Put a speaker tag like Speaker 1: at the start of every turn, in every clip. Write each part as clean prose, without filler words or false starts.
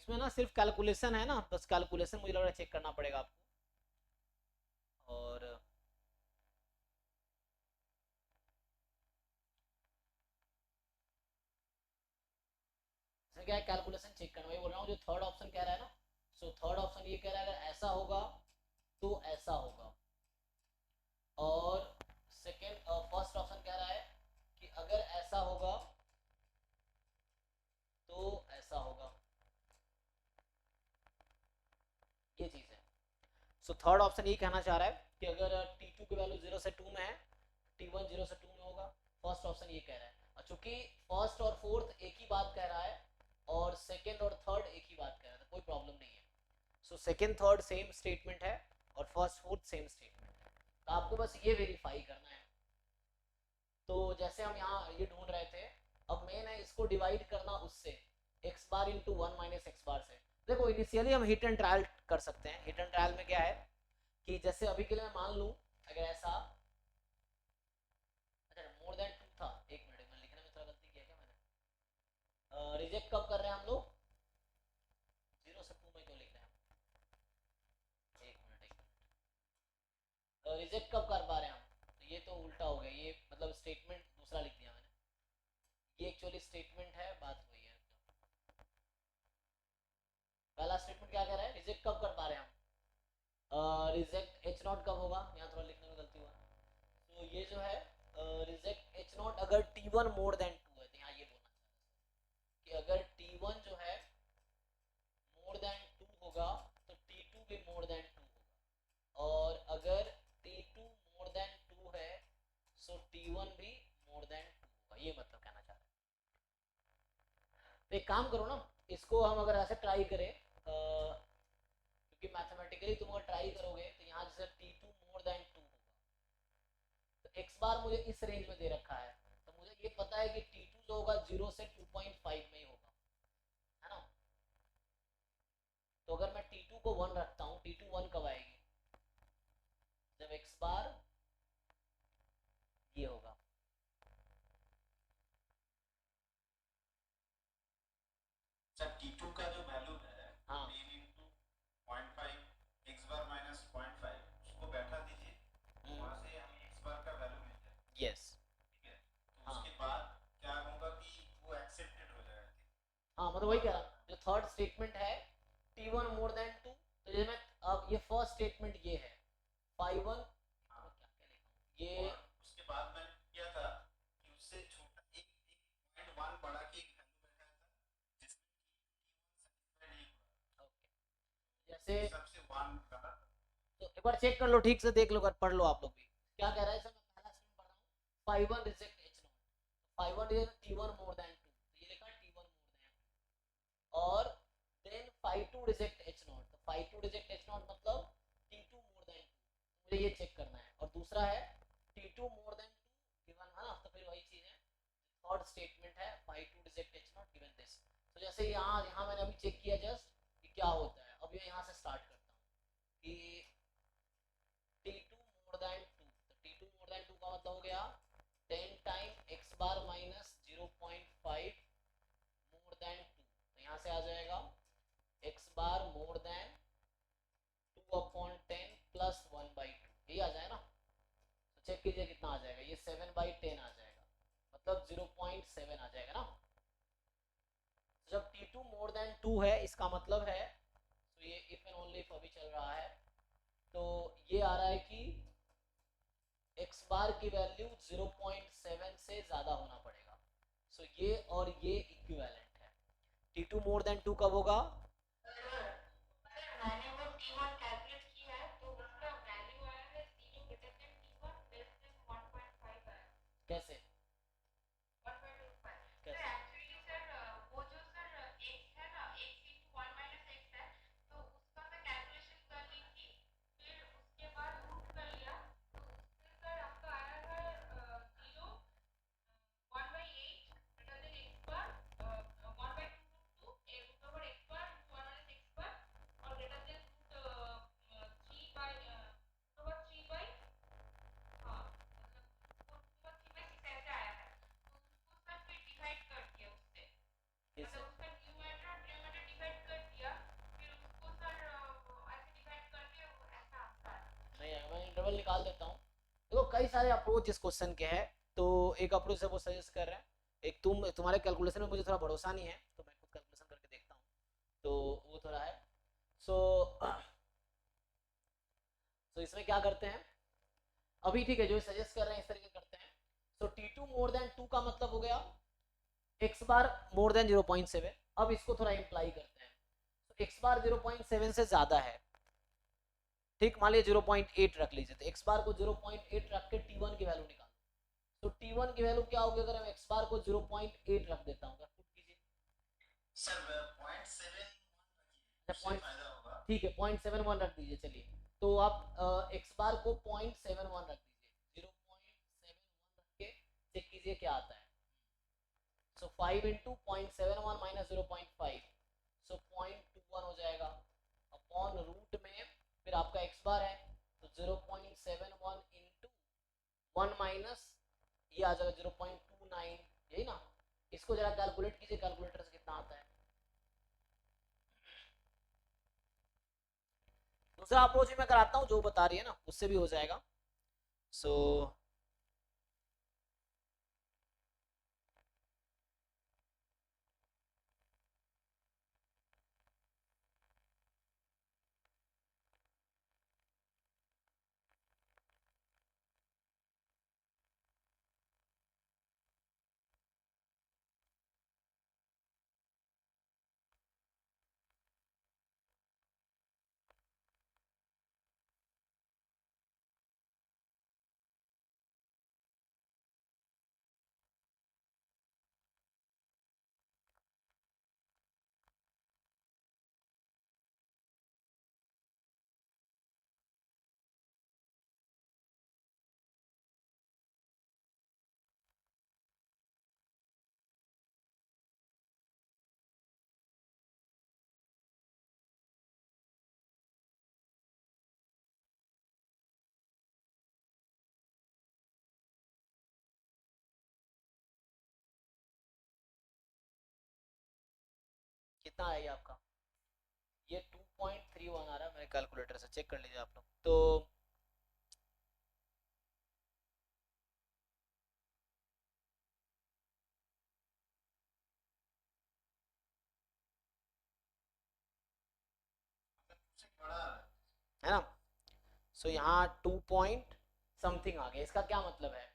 Speaker 1: इसमें ना सिर्फ कैलकुलेशन है ना, बस कैलकुलेशन मुझे लग रहा है चेक करना पड़ेगा आपको। और इसमें क्या है, कैलकुलेशन चेक करना, वही बोल रहा हूँ जो थर्ड ऑप्शन कह रहा है ना। सो थर्ड ऑप्शन ये कह रहा है अगर ऐसा होगा तो ऐसा होगा, और सेकेंड फर्स्ट ऑप्शन कह रहा है कि अगर ऐसा होगा तो ऐसा होगा, ये चीज है। सो थर्ड ऑप्शन ये कहना चाह रहा है कि अगर T2 की वैल्यू 0 से 2 में है, T1 0 से 2 में होगा। फर्स्ट ऑप्शन ये कह रहा है, और चूंकि फर्स्ट और फोर्थ एक ही बात कह रहा है और सेकेंड और थर्ड एक ही बात कह रहा है, तो कोई प्रॉब्लम नहीं है। So second third same statement है और फर्स्ट फोर्थ सेम स्टेटमेंट है, तो आपको बस ये वेरीफाई करना है। तो जैसे हम यहाँ ये ढूंढ रहे थे, अब मेन है इसको डिवाइड करना उससे, एक्स बार इंटू 1 माइनस एक्स बार से। देखो इनिशियली हम हिट एंड ट्रायल कर सकते हैं। हिट एंड ट्रायल में क्या है कि जैसे अभी के लिए मैं मान लूँ अगर ऐसा, अच्छा मोर देन 2 था, एक मिनट में लिखने में थोड़ा गलती किया क्या मैंने। रिजेक्ट कब कर रहे हैं हम लोग, 0 से 2 में क्यों लिख रहे हैं हम, एक मिनट एक मिनट, रिजेक्ट कब कर पा रहे हैं हम, तो ये तो उल्टा हो गया, ये मतलब स्टेटमेंट दूसरा लिख दिया मैंने, ये एक्चुअली स्टेटमेंट है, बात वही है। पहला स्टेटमेंट क्या कह रहा है, रिजेक्ट कब कर पा रहे हैं हम, रिजेक्ट एच नॉट कब होगा, यहाँ थोड़ा लिखने में गलती हुआ। तो ये जो है रिजेक्ट एच नॉट अगर T1 मोर देन 2 है, तो यहाँ ये बोलना चाहता कि अगर T1 जो है मोर देन 2 होगा तो T2 भी मोर देन 2 होगा, और अगर T2 मोर देन 2 है सो T1 भी मोर देन 2 होगा, ये मतलब कहना चाह रहा है। तो एक काम करो ना, इसको हम अगर ऐसे ट्राई करें, क्योंकि मैथमेटिकली तुम अगर ट्राई करोगे तो यहाँ जैसे T2 मोर देन 2 होगा, तो x बार मुझे इस रेंज में दे रखा है, तो मुझे ये पता है कि T2 जो होगा 0 से 2.5 में ही होगा, है ना। तो अगर मैं T2 को 1 रखता हूँ, T2 1 कब आएगी, जब x बार ये होगा।
Speaker 2: सर T2 का जो वैल्यू है वो
Speaker 1: हाँ।
Speaker 2: मेन इंटू 0.5 एक्स बार माइनस 0.5 उसको बैठा दीजिए, तो वहां से हमें एक्स बार का वैल्यू मिल जाए।
Speaker 1: यस।
Speaker 2: ठीक है, तो
Speaker 1: हाँ
Speaker 2: उसके बाद क्या होगा कि वो एक्सेप्टेड हो जाएगा।
Speaker 1: हाँ, मतलब वही कह रहा हूँ, जो थर्ड स्टेटमेंट है T1 मोर देन 2, तो जैसे मैं अब ये फर्स्ट स्टेटमेंट ये है 5 1,
Speaker 2: हाँ,
Speaker 1: क्या क्या लिखा ये,
Speaker 2: और उसके बाद मैंने किया था कि उससे छोटा एक एक पॉइंट वन बढ़ा के एक वैल्यू बैठा था जिसमें T1 सेटिस्फाई नहीं हुआ,
Speaker 1: जैसे
Speaker 2: ये सबसे वन रहा।
Speaker 1: तो एक बार चेक कर लो, ठीक से देख लो, कर पढ़ लो आप लोग भी क्या कह रहा है। सर मैं पहला स्टेटमेंट पढ़ रहा हूँ, 5 1 reject H not, 5 1 reject T1 more than 2, तो ये लिखा T1 मोर देन, और देन 5 2 रिजेक्ट एच नॉट, तो 5 2 रिजेक्ट एच नॉट मतलब T2 मोर देन 2, मुझे ये चेक करना है। और दूसरा है T2 मोर देन 2 गिवन है ना, तो फिर वही चीज है, थर्ड स्टेटमेंट है 5 2 reject H not given this. तो जैसे यहाँ यहाँ मैंने अभी चेक किया जस्ट कि क्या होता है, अब ये यहाँ से स्टार्ट करता हूँ कि T2 मोर देन 2, तो T2 मोर देन 2 का मतलब हो गया 10 टाइम x बार माइनस 0.5 मोर देन 2, तो यहाँ से आ जाएगा x बार मोर देन 2 अपॉन 10 प्लस 1/2, यही आ जाएगा ना। तो चेक कीजिए कितना आ जाएगा, ये 7/10 आ जाएगा, मतलब 0.7 आ जाएगा ना। तो जब T2 मोर देन 2 है इसका मतलब है, तो ये इफ एंड ओनली इफ अभी चल रहा है, तो ये आ रहा है कि x बार की वैल्यू 0.7 से ज्यादा होना पड़ेगा। सो ये और ये इक्विवेलेंट है। T2 मोर देन 2 कब होगा,
Speaker 3: मैंने वो T1 कैलकुलेट किया है तो उसका वैल्यू आया है 0 greater than T1 less than 1.5 आया,
Speaker 1: कैसे
Speaker 3: 1.25। सर
Speaker 1: कैसे,
Speaker 3: एक्चुअली सर वो जो सर x है ना, x into 1 minus x है, तो उसका मैं कैलकुलेशन कर ली थी, फिर उसके बाद रूट कर लिया, तो उससे सर आपका आया है 0 1/8 greater than x bar 1/2 root 2 a root over x bar into 1 minus x bar और greater than root
Speaker 1: सारे अप्रोच इस क्वेश्चन के हैं। तो एक अप्रोच है वो सजेस्ट कर रहे हैं, एक तुम्हारे कैलकुलेशन में मुझे थोड़ा भरोसा नहीं है तो मैं खुद कैलकुलेशन करके देखता हूँ, तो वो थोड़ा है। सो इसमें क्या करते हैं अभी, ठीक है, जो सजेस्ट कर रहे हैं इस तरीके करते हैं। सो T2 मोर देन 2 का मतलब हो गया x बार मोर देन 0.7। अब इसको थोड़ा इम्प्लाई करते हैं, तो x बार 0.7 से ज्यादा है, ठीक, मान लीजिए 0.8 रख लीजिए, तो x बार को 0.8 रख के T1 की वैल्यू निकालो। तो T1 की वैल्यू क्या होगी अगर मैं x बार को 0.8 रख देता हूँ, पुट कीजिए
Speaker 2: सर 0.7
Speaker 1: अच्छा,
Speaker 2: उससे फायदा होगा।
Speaker 1: ठीक है 0.71 रख दीजिए, चलिए तो आप x बार को 0.71 रख दीजिए, 0.71 रख के चेक कीजिए क्या आता है। सो 5 इंटू 0.71 माइनस 0.5, सो 0.21 हो जाएगा अपॉन रूट में, फिर आपका x बार है तो 0.71 इंटू 1 माइनस ये आ जाएगा 0.29, यही ना। इसको जरा कैलकुलेट कीजिए कैलकुलेटर से कितना आता है। दूसरा अप्रोच भी मैं कराता हूँ जो बता रही है ना, उससे भी हो जाएगा। सो कितना आएगा आपका, ये 2.31 आ रहा है मेरे कैलकुलेटर से, चेक कर लीजिए आप लोग। तो
Speaker 2: उससे बड़ा
Speaker 1: है ना, सो यहाँ 2 पॉइंट समथिंग आ गया। इसका क्या मतलब है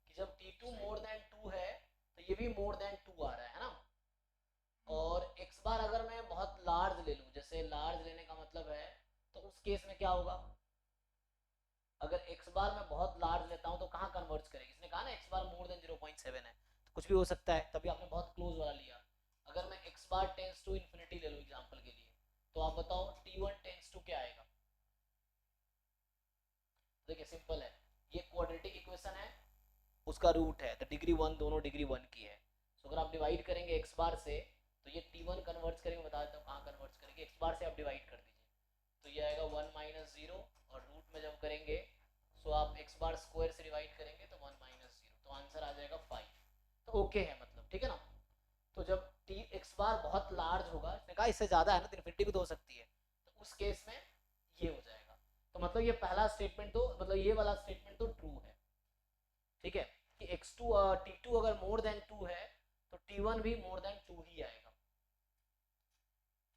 Speaker 1: कि जब T2 मोर देन 2 है तो ये भी मोर देन 2 आ रहा है ना। और x बार अगर मैं बहुत लार्ज ले लूँ, जैसे लार्ज लेने का मतलब है, तो उस केस में क्या होगा, अगर x बार मैं बहुत लार्ज लेता हूँ तो कहाँ कन्वर्ज करेगी, इसने कहा ना x बार मोर देन 0.7 है, तो कुछ भी हो सकता है, तभी आपने बहुत क्लोज वाला लिया। अगर मैं x bar tends to infinity ले लूँ एग्जांपल के लिए, तो आप बताओ T1 टेंस टू क्या आएगा। देखिए सिंपल है, ये क्वाड्रेटिक इक्वेशन है, उसका रूट है, तो डिग्री 1 दोनों डिग्री 1 की है। तो अगर आप डिवाइड करेंगे x बार से तो ये T1 कन्वर्ज करेंगे, बता देता हूँ कहाँ कन्वर्ज करेंगे, x बार से आप डिवाइड कर दीजिए तो ये आएगा 1 माइनस 0, और रूट में जब करेंगे सो आप x बार स्क्वायर से डिवाइड करेंगे तो 1 माइनस 0, तो आंसर आ जाएगा 5। तो ओके है मतलब, ठीक है ना। तो जब x बार बहुत लार्ज होगा, इसने कहा इससे ज़्यादा है ना, तो इन्फिनिटी भी तो हो सकती है, तो उस केस में ये हो जाएगा। तो मतलब ये पहला स्टेटमेंट तो मतलब ये वाला स्टेटमेंट तो ट्रू है, ठीक है, कि x2 T2 अगर मोर देन 2 है तो T1 भी मोर देन 2 ही आएगा।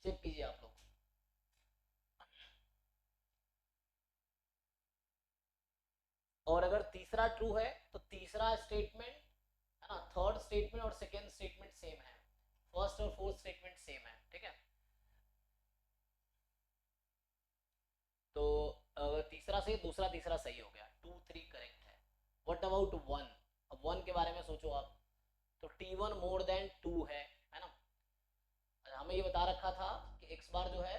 Speaker 1: चेक कीजिए आप लोग। और अगर तीसरा ट्रू है तो तीसरा स्टेटमेंट है ना, थर्ड स्टेटमेंट और सेकेंड स्टेटमेंट सेम है, फर्स्ट और फोर्थ स्टेटमेंट सेम है, ठीक है। तो अगर तीसरा सही, दूसरा तीसरा सही हो गया, 2 3 करेक्ट है। व्हाट अबाउट 1, अब 1 के बारे में सोचो आप, तो T1 मोर देन 2 है ना। अच्छा, हमें ये बता रखा था कि x बार जो है,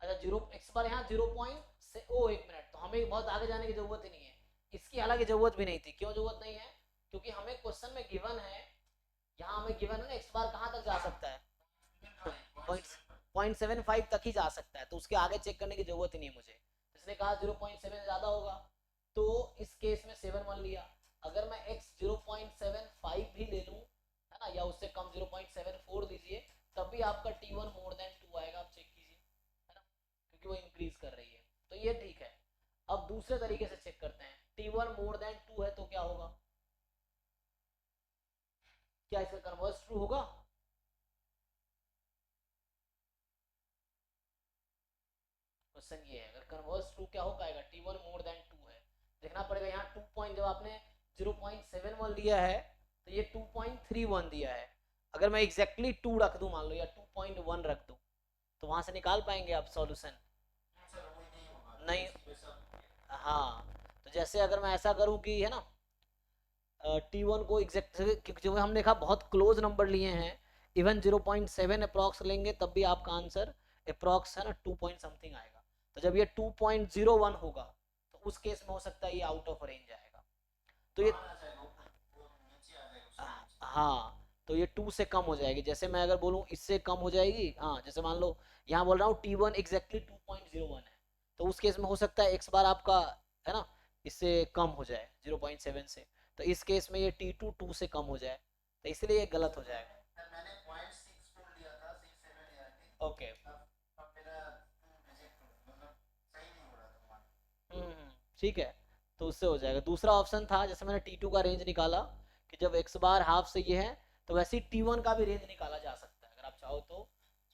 Speaker 1: अच्छा जीरो x बार यहाँ 0 पॉइंट से ओ 1 मिनट, तो हमें बहुत आगे जाने की जरूरत ही नहीं है, इसकी हालांकि जरूरत भी नहीं थी। क्यों जरूरत नहीं है, क्योंकि हमें क्वेश्चन में गिवन है, यहाँ हमें गिवन है ना x बार कहाँ तक जा सकता है, 0.75 तक ही जा सकता है, तो उसके आगे चेक करने की जरूरत ही नहीं है मुझे। इसने कहा 0.7 ज्यादा होगा, तो इस केस में 7 मान लिया। अगर मैं x 0.75 भी ले लूं, है ना, या उससे कम 0.74 लीजिए, तब भी आपका T1 मोर देन 2 आएगा, आप चेक कीजिए, है ना, क्योंकि वो इंक्रीज कर रही है, तो ये ठीक है। अब दूसरे तरीके से चेक करते हैं, T1 मोर देन 2 है क्या इसका कन्वर्स ट्रू होगा? क्वेश्चन ये है, अगर कन्वर्स ट्रू क्या हो पाएगा? T1 मोर देन 2 है, देखना पड़ेगा यहाँ 2 पॉइंट, जब आपने 0.71 लिया है तो ये 2.31 दिया है, अगर मैं एग्जैक्टली 2 रख दूं मान लो या 2.1 रख दूं तो वहां से निकाल पाएंगे आप सॉल्यूशन?
Speaker 2: सर वही नहीं होगा
Speaker 1: नहीं।
Speaker 2: इसकी वजह से
Speaker 1: हाँ, तो जैसे अगर मैं ऐसा करूं कि है ना T1 को एग्जैक्ट, क्योंकि जो हमने देखा बहुत क्लोज नंबर लिए हैं, इवन 0.7 अप्रॉक्स लेंगे तब भी आपका आंसर अप्रॉक्स है ना 2 पॉइंट समथिंग आएगा। तो जब ये 2.01 होगा तो उस केस में हो सकता है ये आउट ऑफ रेंज आएगा। तो ये
Speaker 2: बाहर आ जाएगा, वो नीचे आ जाएगा उसके नीचे।
Speaker 1: हाँ, तो ये 2 से कम हो जाएगी। जैसे मैं अगर बोलूँ इससे कम हो जाएगी, हाँ जैसे मान लो यहाँ बोल रहा हूँ T1 एग्जैक्टली 2.01 है, तो उस केस में हो सकता है x बार आपका है ना इससे कम हो जाए 0.7 से, तो इस केस में ये T2 2 से कम हो जाए, तो इसलिए ये गलत हो जाएगा।
Speaker 2: सर मैंने 0.64 लिया था 67 ईयर की,
Speaker 1: ओके।
Speaker 2: अब मेरा 2 रिजेक्ट मतलब सही नहीं हो रहा था मान।
Speaker 1: ठीक है, तो उससे हो जाएगा। दूसरा ऑप्शन था जैसे मैंने T2 का रेंज निकाला कि जब x बार हाफ से ये है, तो वैसे ही T1 का भी रेंज निकाला जा सकता है अगर आप चाहो तो।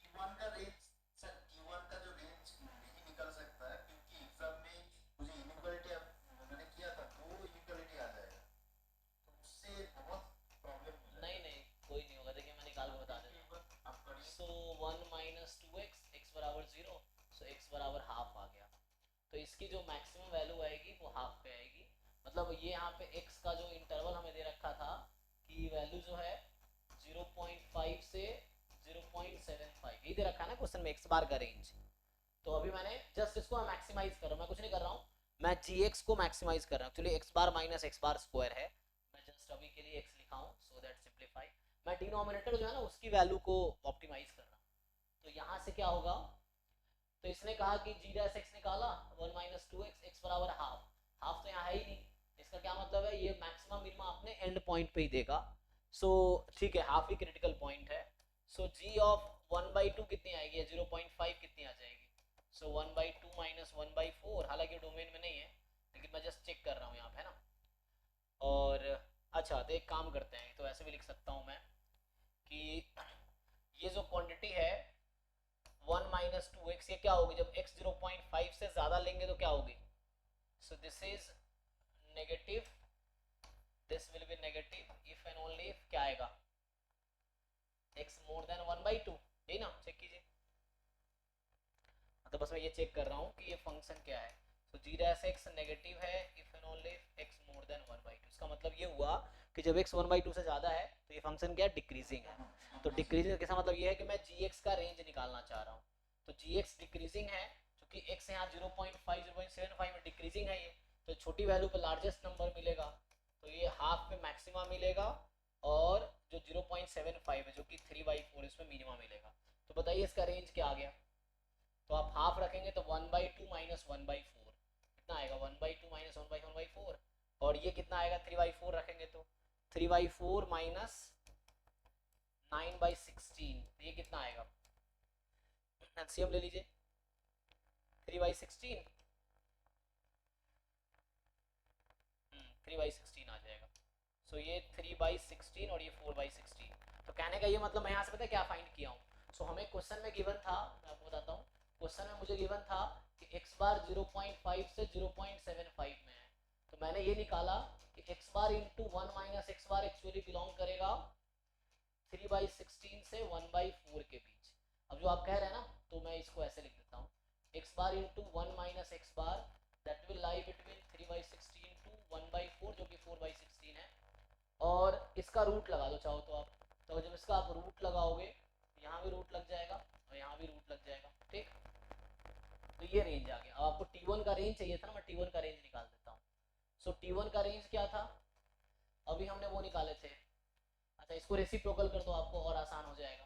Speaker 2: Q1 का रेंज, सर Q1 का जो रेंज नहीं निकल सकता है क्योंकि एग्जाम में मुझे इनइक्वालिटी मैंने किया था, 2 इनइक्वालिटी आ जाएगा, तो उससे बहुत प्रॉब्लम हो
Speaker 1: नहीं
Speaker 2: जाएगा।
Speaker 1: नहीं, कोई नहीं होगा, देखिए मैं निकाल के बता देता हूँ।
Speaker 2: आप करिए।
Speaker 1: सो 1 माइनस 2x, x बराबर 0, सो x बराबर हाफ आ गया, तो इसकी जो मैक्सिमम वैल्यू आएगी वो हाफ पे आएगी। मतलब ये यहाँ पे x का जो इंटरवल हमें दे रखा था कि वैल्यू जो है 0.5 से 0.75 ये दे रखा है ना क्वेश्चन में x बार का रेंज। तो अभी मैंने जस्ट इसको मैक्सिमाइज कर रहा हूँ, मैं कुछ नहीं कर रहा हूँ, मैं gx को मैक्सिमाइज कर रहा हूँ। एक्चुअली x बार माइनस x बार स्क्वायर है, मैं जस्ट अभी के लिए x लिखा हूँ सो दैट सिंप्लीफाई। मैं डिनोमिनेटर जो है ना उसकी वैल्यू को ऑप्टिमाइज कर रहा हूँ। तो यहाँ से क्या होगा, तो इसने कहा कि g डैश x निकाला 1 माइनस 2x, x बराबर हाफ, हाफ तो यहाँ है ही नहीं, इसका क्या मतलब है ये मैक्सिमम मिनिमम अपने एंड पॉइंट पे ही देगा। सो ठीक है, हाफ ही क्रिटिकल पॉइंट है। सो g ऑफ 1/2 कितनी आएगी, 0.5 कितनी आ जाएगी, सो 1/2 माइनस 1/4, हालांकि डोमेन में नहीं है लेकिन मैं जस्ट चेक कर रहा हूँ यहाँ पे ना। और अच्छा तो एक काम करते हैं, तो ऐसे भी लिख सकता हूँ मैं कि ये जो क्वांटिटी है 1 माइनस 2x, ये क्या होगी जब x 0.5 से ज़्यादा लेंगे तो क्या होगी, so this is negative, this will be negative if and only if क्या आएगा, x मोर देन 1/2, यही ना, चेक कीजिए। तो बस मैं ये चेक कर रहा हूँ कि ये फंक्शन क्या है। तो g डैश x नेगेटिव है if and only if x more than 1/2, इसका मतलब ये हुआ कि जब x 1/2 से ज़्यादा है तो ये फंक्शन क्या है, डिक्रीजिंग है। तो डिक्रीजिंग का मतलब ये है कि मैं gx का रेंज निकालना चाह रहा हूँ, तो gx डिक्रीजिंग है क्योंकि x यहाँ 0.5 0.75 में डिक्रीजिंग है ये, तो छोटी वैल्यू पे लार्जेस्ट नंबर मिलेगा, तो ये हाफ पे मैक्सिमा मिलेगा और जो 0.75 है जो कि 3/4 इसमें मिनिमा मिलेगा। तो बताइए इसका रेंज क्या आ गया, तो आप हाफ रखेंगे तो 1/2 माइनस 1/4 कितना आएगा, 1/2 माइनस 1/4, और ये कितना आएगा 3/4 रखेंगे तो 3/4 माइनस 9/16, ये कितना आएगा, एलसीएम ले लीजिए 3/16, 3/16 आ जाएगा। सो ये 3/16 और ये 4/16। तो कहने का ये मतलब मैं यहाँ से पता है क्या फाइंड किया हूँ, सो हमें क्वेश्चन में गिवन था, मैं आपको बताता हूँ, क्वेश्चन में मुझे गिवन था कि x बार 0.5 से 0.75 में है, तो मैंने ये निकाला कि x bar into 1 minus x बार एक्चुअली बिलोंग करेगा 3/16 से 1/4 के बीच। अब जो आप कह रहे हैं ना, तो मैं इसको ऐसे लिख देता हूँ, x bar into 1 minus x bar that will lie between 3/16 to 1/4 जो कि 4/16 है, और इसका रूट लगा दो चाहो तो आप, तो जब इसका आप रूट लगाओगे यहाँ भी रूट लग जाएगा और यहाँ भी रूट लग जाएगा, ठीक। तो ये रेंज आ गया। अब आपको T1 का रेंज चाहिए था ना, मैं T1 का रेंज निकाल देता हूँ। सो T1 का रेंज क्या था, अभी हमने वो निकाले थे, अच्छा इसको रेसिप्रोकल कर दो आपको और आसान हो जाएगा।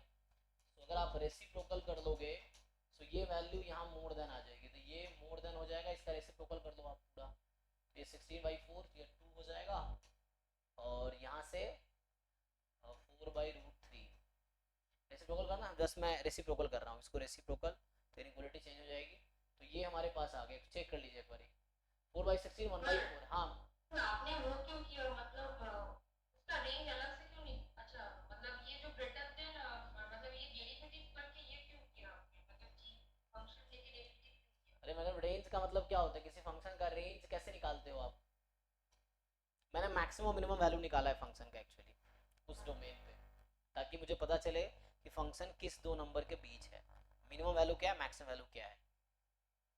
Speaker 1: तो अगर आप रेसिप्रोकल कर दोगे तो ये वैल्यू यहाँ मोर देन आ जाएगी, तो ये मोर देन हो जाएगा, इसका रेसिप्रोकल कर दो आप पूरा, ये 16/4 ये 2 हो जाएगा, और यहाँ से 4/√3 रेसिप्रोकल करना, बस मैं रेसिप्रोकल कर रहा हूँ इसको, रेसिप्रोकल तो इनइक्वालिटी चेंज हो जाएगी, तो ये हमारे पास आ गया, चेक कर लीजिए एक बार, 4/16 1/4, हाँ
Speaker 3: आपने वो क्यों किया, मतलब उसका रेंज अलग से क्यों नहीं, अच्छा
Speaker 1: मैक्सिमम मिनिमम वैल्यू निकाला है फंक्शन का एक्चुअली उस डोमेन पे, ताकि मुझे पता चले कि फंक्शन किस दो नंबर के बीच है, मिनिमम वैल्यू क्या है मैक्सिमम वैल्यू क्या है,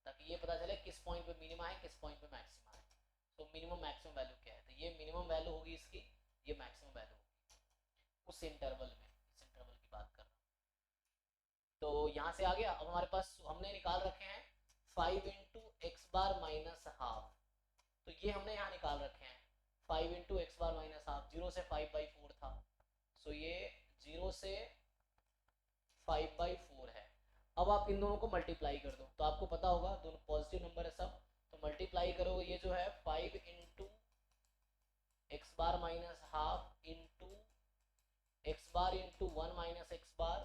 Speaker 1: ताकि ये पता चले किस पॉइंट पे मिनिमा है किस पॉइंट पे मैक्सिमा है। तो मिनिमम मैक्सिमम वैल्यू क्या है, तो ये मिनिमम वैल्यू होगी इसकी, ये मैक्सिमम वैल्यू होगी उस इंटरवल में, इस इंटरवल की बात कर रहा हूँ। तो यहाँ से आ गया। अब हमारे पास हमने निकाल रखे हैं 5 इंटू एक्स बार माइनस हाफ, तो ये हमने यहाँ निकाल रखे हैं 5 इंटू एक्स बार माइनस हाफ, 0 से 5/4 था, सो ये 0 से 5/4 है। अब आप इन दोनों को मल्टीप्लाई कर दो, तो आपको पता होगा दोनों पॉजिटिव नंबर है सब, तो मल्टीप्लाई करोगे ये जो है 5 इंटू एक्स बार माइनस हाफ इंटू एक्स बार इंटू 1 माइनस एक्स बार,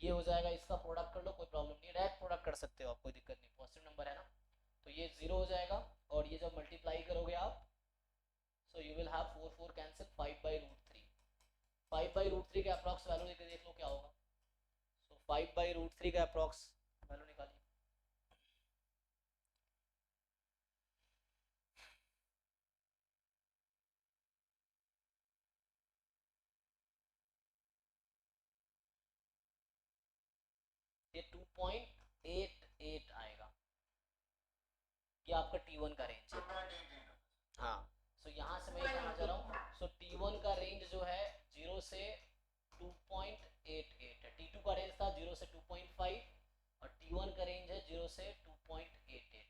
Speaker 1: ये हो जाएगा, इसका प्रोडक्ट कर लो कोई प्रॉब्लम नहीं, डायरेक्ट प्रोडक्ट कर सकते हो आप, कोई दिक्कत नहीं, पॉजिटिव नंबर है ना, तो ये 0 हो जाएगा, और ये जब मल्टीप्लाई करोगे आप, so you will have 4 4 cancel 5/√3, 5/√3 का अप्रॉक्स वैल्यू लेके देख लो क्या होगा, सो 5/√3 का अप्रॉक्स वैल्यू निकालिए। ये 2.88 आएगा, ये आपका T1 का रेंज है। हाँ, सो यहाँ से मैं कहना चाह रहा हूँ, सो T1 का रेंज जो है 0 से 2.88 है, T2 का रेंज था 0 से 2.5 और T1 का रेंज है 0 से 2.88,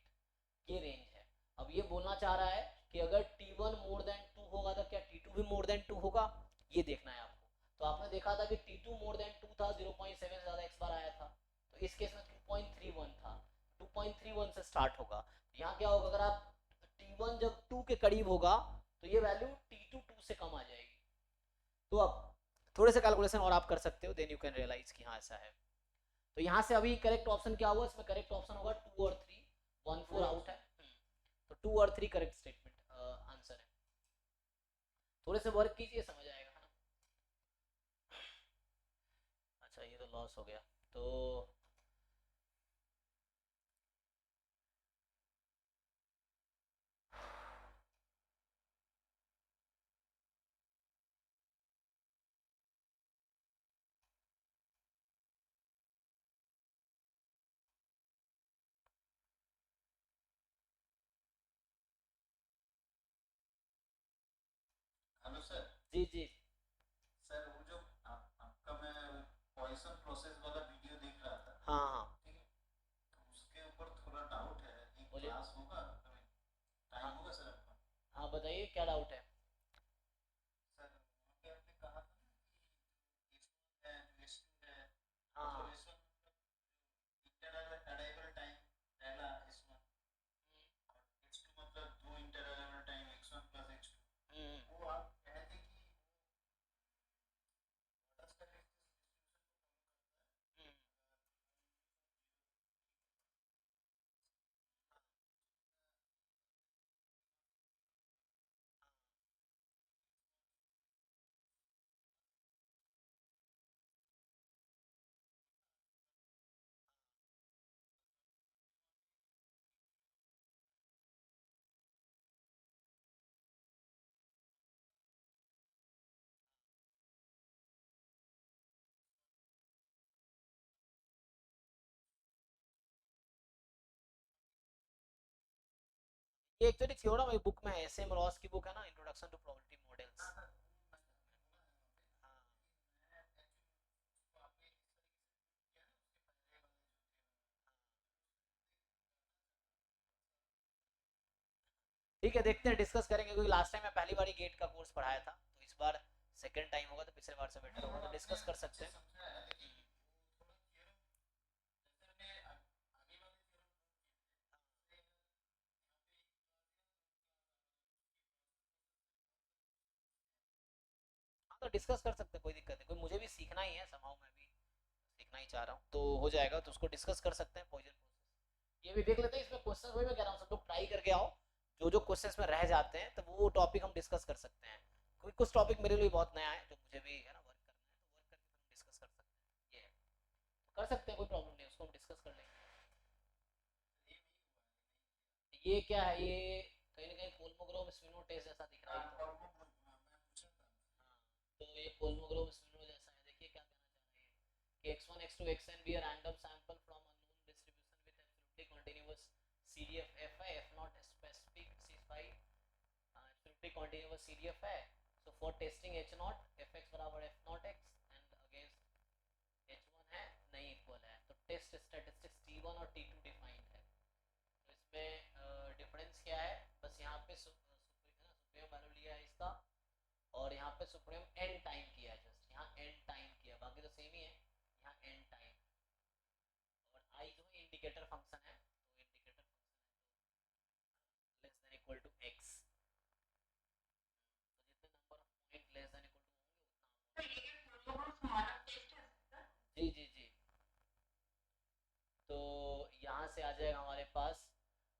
Speaker 1: ये रेंज है। अब ये बोलना चाह रहा है कि अगर T1 मोर देन 2 होगा तो क्या T2 भी मोर देन 2 होगा, ये देखना है आपको। तो आपने देखा था कि T2 मोर देन 2 था, 0.7 से ज़्यादा एक्स बार आया था, तो इस केस में 2.31 था, 2.31 से स्टार्ट होगा। यहाँ क्या होगा, अगर आप T1 जब 2 के करीब होगा तो ये वैल्यू T2 2 से कम आ जाएगी। तो अब थोड़े से कैलकुलेशन और आप कर सकते हो, देन यू कैन रियलाइज कि हाँ ऐसा है। तो यहाँ से अभी करेक्ट ऑप्शन क्या हुआ, इसमें करेक्ट ऑप्शन होगा 2 और 3, 1 4 आउट है, तो 2 और 3 करेक्ट स्टेटमेंट आंसर है। थोड़े से वर्क कीजिए समझ आएगा, है ना। अच्छा ये तो लॉस हो गया, तो
Speaker 2: हेलो सर।
Speaker 1: जी जी
Speaker 2: सर वो जो आपका मैं पॉइसन प्रोसेस वाला वीडियो देख रहा था,
Speaker 1: हाँ हाँ
Speaker 2: ठीक है, तो उसके ऊपर थोड़ा डाउट है, एक
Speaker 1: बोलिए।
Speaker 2: क्लास होगा, टाइम
Speaker 1: हाँ
Speaker 2: होगा सर आपका?
Speaker 1: हाँ बताइए क्या डाउट है।
Speaker 2: सर वहाँ पे आपने कहा था ना कि S1 है जो S2 है,
Speaker 1: हाँ
Speaker 2: मतलब
Speaker 1: हाँ
Speaker 2: S1 इंटर अराइवल टाइम पहला S1 और H2 मतलब दो inter arrival time X1 plus H2,
Speaker 1: हम्म,
Speaker 2: वो आप कह रहे थे कि
Speaker 1: हम्म। ये एक्चुअली थ्योरम एक बुक में है, SM रॉस की बुक है ना, इंट्रोडक्शन टू प्रोबेबिलिटी मॉडल्स। हाँ ठीक है, देखते हैं, डिस्कस करेंगे, क्योंकि लास्ट टाइम मैं पहली बार गेट का कोर्स पढ़ाया था, तो इस बार सेकंड टाइम होगा तो पिछले बार से बेटर होगा, तो डिस्कस कर सकते हैं। हाँ तो डिस्कस कर सकते हैं, कोई दिक्कत नहीं, कोई मुझे भी सीखना ही है, समाओ मैं भी सीखना ही चाह रहा हूँ, तो हो जाएगा, तो उसको डिस्कस कर सकते हैं पॉइजन प्रोसेस। ये भी देख लेते हैं इसमें क्वेश्चन, वही मैं कह रहा हूँ सब लोग ट्राई करके आओ, जो जो क्वेश्चंस में रह जाते हैं तो वो टॉपिक हम डिस्कस कर सकते हैं, क्योंकि कुछ टॉपिक मेरे लिए बहुत नया है, जो मुझे भी है ना वर्क करना है, तो वर्क करके हम डिस्कस कर सकते हैं, ये है, कर सकते हैं, कोई प्रॉब्लम नहीं, उसको हम डिस्कस कर लेंगे। ये क्या है, ये कहीं ना कहीं कोलमोग्रोव स्पिनो टेस्ट जैसा दिख रहा है
Speaker 2: हाँ,
Speaker 1: तो।
Speaker 2: और वो मैं पूछा था।
Speaker 1: हाँ, तो ये कोलमोग्रोव स्पिनो जैसा है। देखिए क्या कहना चाह रहे हैं कि x1 x2 xn be a random sample from a known distribution with absolutely continuous CDF f है, f not specific c5 absolutely continuous CDF है। so for testing h not fx बराबर f not x and against h1 है नहीं equal है, तो test statistics t1 और t2 defined है। तो इसमें डिफरेंस क्या है, बस यहाँ पे सुप्रीम वैल्यू लिया है इसका और यहाँ पे सुप्रीम एन टाइम किया है, जस्ट यहाँ एन टाइम किया, बाकी तो सेम ही है, यहाँ एन टाइम। और आई जो है इंडिकेटर फंक्शन है, तो इंडिकेटर फंक्शन है तो less than equal to X, तो जितने number of point less than equal to होंगे उतना जी जी जी। तो यहाँ से आ जाएगा हमारे पास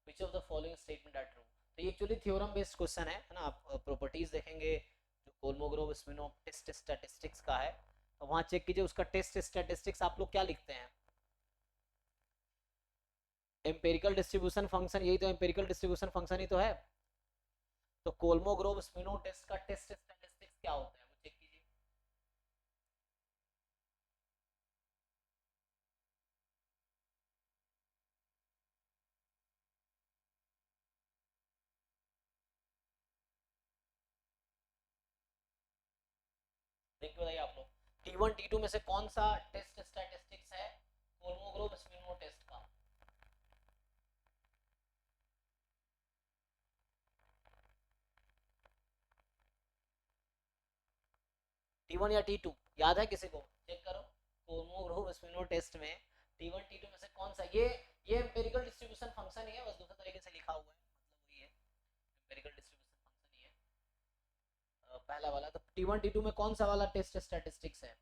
Speaker 1: which of the following statement are true. तो ये एक्चुअली थ्योरम बेस्ड क्वेश्चन है ना। आप प्रॉपर्टीज देखेंगे जो कोलमोग्रोव स्पिनो टेस्ट स्टैटिस्टिक्स का है, तो वहाँ चेक कीजिए उसका टेस्ट स्टैटिस्टिक्स आप लोग क्या लिखते हैं, एम्पिरिकल डिस्ट्रीब्यूशन फंक्शन, यही तो एम्पिरिकल डिस्ट्रीब्यूशन फंक्शन ही तो है। तो कोलमोग्रोव स्पिनो टेस्ट का टेस्ट स्टैटिस्टिक्स क्या होता है वो चेक कीजिए। देख के बताइए आप लोग, T1 T2 में से कौन सा टेस्ट स्टैटिस्टिक्स है कोलमोग्रोव स्पिनो टेस्ट का। T1 या T2 याद है किसी को, चेक करो कोलमोग्रोव स्पिनो टेस्ट में T1 T2 में से कौन सा, ये एम्पिरिकल डिस्ट्रीब्यूशन फंक्शन ही है, बस दूसरे तरीके से लिखा हुआ है, मतलब वही है, एम्पिरिकल डिस्ट्रीब्यूशन फंक्शन ही है पहला वाला। तो T1 T2 में कौन सा वाला टेस्ट स्टैटिस्टिक्स है।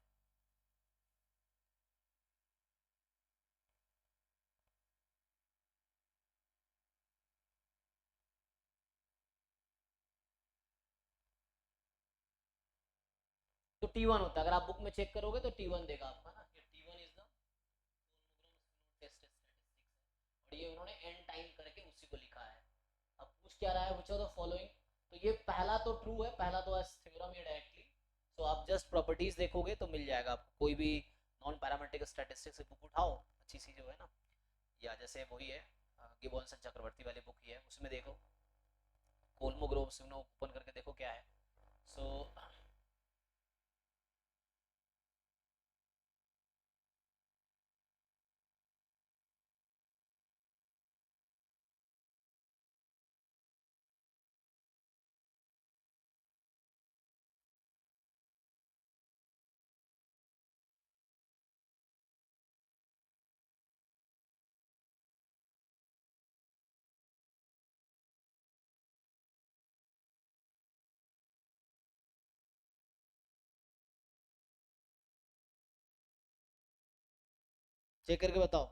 Speaker 1: तो T1 होता है, अगर आप बुक में चेक करोगे तो T1 देगा आपका ना, ये T1 is the test statistics है, और ये उन्होंने एन टाइम करके उसी को लिखा है। अब पूछ क्या रहा है, व्हिच ऑफ द फॉलोइंग, तो ये पहला तो ट्रू है, पहला तो थ्योरम ही डायरेक्टली, सो आप जस्ट प्रॉपर्टीज देखोगे तो मिल जाएगा आपको, कोई भी नॉन पैरामेट्रिक स्टैटिस्टिक्स की बुक उठाओ, अच्छी सी जो है ना, या जैसे वही है गिब्बन्स चक्रवर्ती वाली बुक ही है, उसमें देखो कोलमोग्रोव स्पिनो ओपन करके देखो क्या है। सो चेक करके बताओ।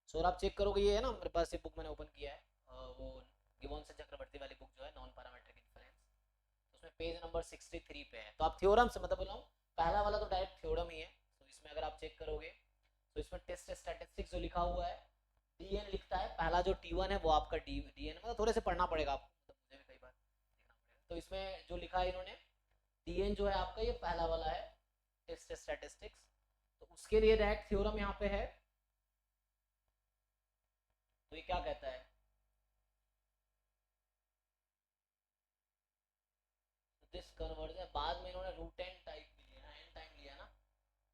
Speaker 1: सो आप चेक करोगे, ये है ना मेरे पास ये बुक मैंने ओपन किया है, वो गिब्बन्स चक्रवर्ती वाली बुक जो है नॉन पैरामेट्रिक इन्फरेंस, तो उसमें पेज नंबर 63 पे है। तो आप थ्योरम से मतलब बोल रहा हूँ, पहला वाला तो डायरेक्ट थ्योरम ही है, तो इसमें अगर आप चेक करोगे तो इसमें टेस्ट स्टैटिस्टिक्स जो लिखा हुआ है डीएन लिखता है, पहला जो T1 है वो आपका डीएन, मतलब थोड़े से पढ़ना पड़ेगा आपको, मतलब मुझे भी कई बार देखना पड़ेगा। तो इसमें जो लिखा है इन्होंने डीएन जो है आपका ये पहला वाला है टेस्ट स्टैटिस्टिक्स, तो उसके लिए डायरेक्ट थ्योरम यहाँ पे है। तो ये क्या कहता है, दिस कन्वर्जन, बाद में इन्होंने रूट एन टाइप भी लिया, एन टाइम लिया ना,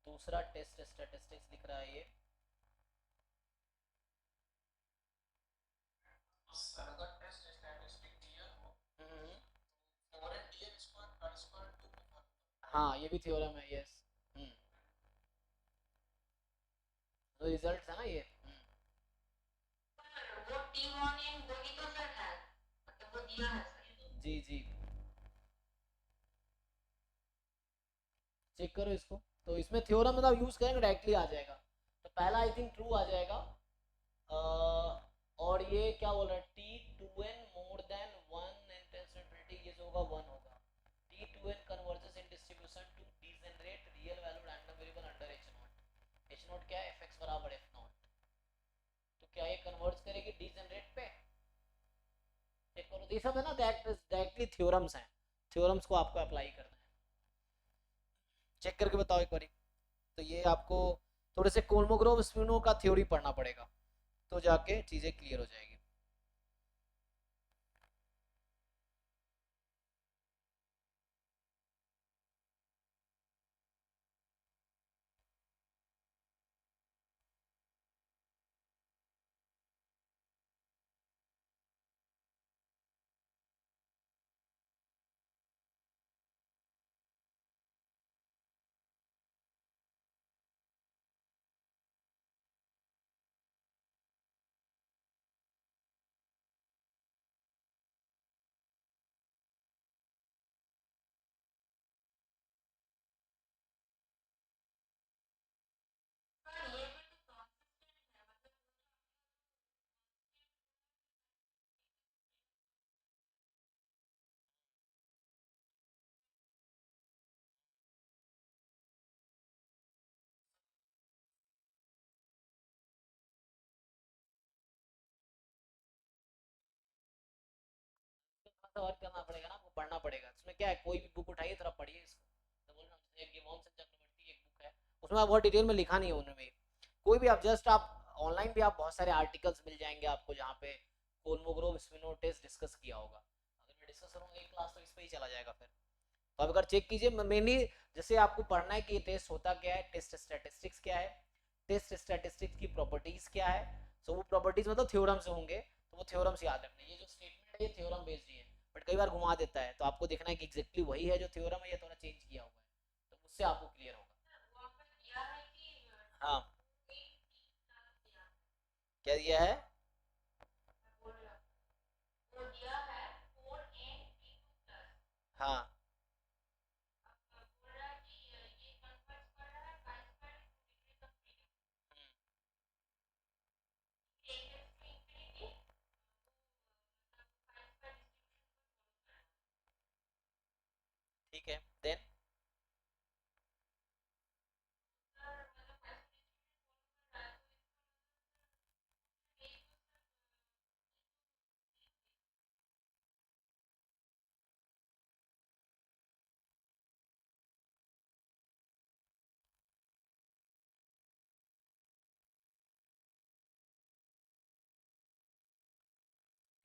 Speaker 1: दूसरा टेस्ट स्टैटिस्टिक्स लिख रहा है ये।
Speaker 2: अगर टेस्ट स्टैटिस्टिक दिया हो और डीएन स्क्वायर का स्क्वायर 2 में भाग,
Speaker 1: हाँ ये भी थ्योरम है, यस। तो रिजल्ट्स है ना ये।
Speaker 3: वो T1 इन वही तो सर है, मतलब वो दिया है सर।
Speaker 1: जी जी चेक करो इसको, तो इसमें थ्योरम मतलब यूज करेंगे डायरेक्टली आ जाएगा। तो पहला आई थिंक ट्रू आ जाएगा, और ये क्या बोल रहा है, T2n मोर देन 1 इंटेंसिटी, ये जो होगा 1 होगा, T2n तो ये सब है ना डायरेक्टली थ्योरम्स हैं, थ्योरम्स को आपको अप्लाई करना है। चेक करके बताओ एक बारी। तो ये आपको थोड़े से कोलमोग्रोव स्पिनो का थ्योरी पढ़ना पड़ेगा, तो जाके चीजें क्लियर हो जाएगी। तो और करना पड़ेगा ना, आपको पढ़ना पड़ेगा। इसमें क्या है, कोई भी बुक उठाइए थोड़ा पढ़िए इसको। तो बोल रहा हूँ, जैसे ये वॉमसन चक्रवर्ती एक बुक है, उसमें आप बहुत डिटेल में लिखा नहीं है उन्होंने। कोई भी आप जस्ट आप ऑनलाइन भी आप बहुत सारे आर्टिकल्स मिल जाएंगे आपको जहाँ पे कोलमोग्रोव स्पिनो टेस्ट डिस्कस किया होगा। अगर मैं डिस्कस करूँगा एक क्लास तो इस पे ही चला जाएगा फिर। तो आप अगर चेक कीजिए, मेनली जैसे आपको पढ़ना है कि ये टेस्ट होता क्या है, टेस्ट स्टैटिस्टिक्स क्या है, टेस्ट स्टैटिस्टिक्स की प्रॉपर्टीज क्या है। सो वो प्रॉपर्टीज मतलब थ्योरम से होंगे, तो वो थ्योरम्स याद रखने। ये जो स्टेटमेंट है ये थ्योरम बेस्ड ही है, बट कई बार घुमा देता है, तो आपको देखना है कि एग्जैक्टली वही है जो थ्योरम है या थोड़ा चेंज किया हुआ है, तो उससे आपको क्लियर होगा। हाँ, क्या दिया है? हाँ, ठीक है, देन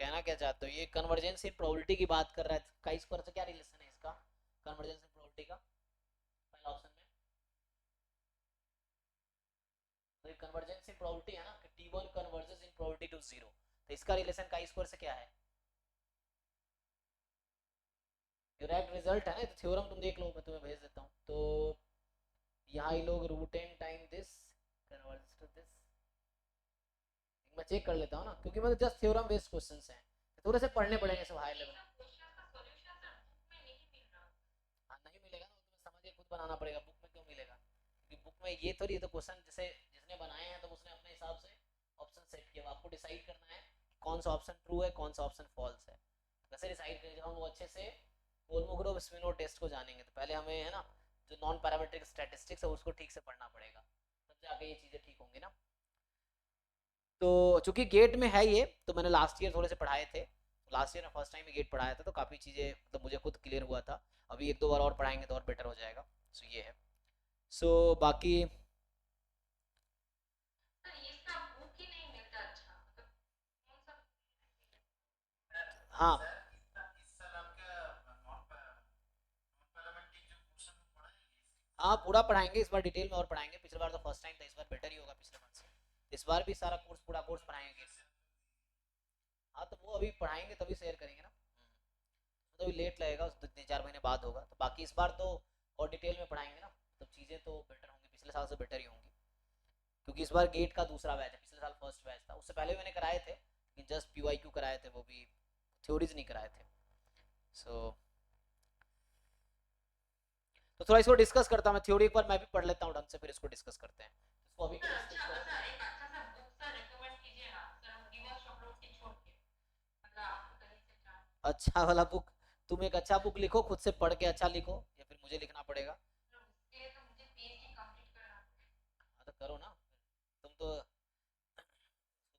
Speaker 1: कहना क्या चाहते हो? ये कन्वर्जेंस इन प्रोबेबिलिटी की बात कर रहा है, का स्क्वायर से क्या रिलेशन है इसका, कन्वर्जेंस इन प्रोबेबिलिटी का पहला ऑप्शन में? तो ये कन्वर्जेंस इन प्रोबेबिलिटी है ना कि T1 converges in probability to 0, तो इसका रिलेशन का स्क्वायर से क्या है? डायरेक्ट रिजल्ट है ना, तो थ्योरम तुम देख लो, मैं तुम्हें भेज देता हूँ। तो यहाँ ये लोग root n time this converges to this, मैं चेक कर लेता हूँ ना, क्योंकि मतलब जस्ट थ्योरम बेस्ड क्वेश्चंस हैं, थोड़े से पढ़ने पड़ेंगे सब हाई लेवल। हाँ, नहीं मिलेगा ना, वो तुम्हें समझ के खुद बनाना पड़ेगा, बुक में क्यों मिलेगा? क्योंकि बुक में ये थोड़ी, ये तो क्वेश्चन जैसे जिसने बनाए हैं तो उसने अपने हिसाब से ऑप्शन सेट किया, आपको डिसाइड करना है कौन सा ऑप्शन ट्रू है कौन सा ऑप्शन फॉल्स है। वैसे डिसाइड करेंगे जब हम वो अच्छे से कोलमोग्रोव स्पिनो टेस्ट को जानेंगे, तो पहले हमें है ना जो नॉन पैरामीट्रिक स्टैटिस्टिक्स है उसको ठीक से पढ़ना पड़ेगा, तब जाके ये चीज़ें ठीक होंगी ना। तो चूंकि गेट में है ये, तो मैंने लास्ट ईयर थोड़े से पढ़ाए थे, लास्ट ईयर में फर्स्ट टाइम गेट पढ़ाया था, तो काफ़ी चीज़ें मतलब मुझे खुद क्लियर हुआ था। अभी एक दो बार और पढ़ाएंगे तो और बेटर हो जाएगा। सो ये है। सो बाकी हाँ,
Speaker 2: इस साल आपका नॉन पैरामेट्रिक जो क्वेश्चन पढ़ाएंगे
Speaker 1: हाँ पूरा पढ़ाएंगे इस बार, डिटेल में और पढ़ाएंगे। पिछले बार तो फर्स्ट टाइम था, इस बार बेटर ही होगा पिछले बार से। इस बार भी सारा कोर्स पूरा कोर्स पढ़ाएंगे। हाँ तो वो अभी पढ़ाएंगे तभी शेयर करेंगे ना, तो अभी लेट लगेगा, उस 3-4 महीने बाद होगा। तो बाकी इस बार तो और डिटेल में पढ़ाएंगे ना, तो चीज़ें तो बेटर होंगी, पिछले साल से बेटर ही होंगी। क्योंकि इस बार गेट का दूसरा बैच है, पिछले साल फर्स्ट बैच था, उससे पहले भी मैंने कराए थे लेकिन जस्ट PYQ कराए थे, वो भी थ्योरीज नहीं कराए थे। सो तो थोड़ा इसको डिस्कस करता हूँ मैं, थ्योरी एक बार मैं भी पढ़ लेता हूँ ढंग से, फिर इसको डिस्कस करते हैं। इसको अभी के लिए skip करते हैं। अच्छा वाला बुक, तुम एक अच्छा बुक लिखो, खुद से पढ़ के अच्छा लिखो, या फिर मुझे लिखना पड़ेगा? हाँ तो करो ना, तुम तो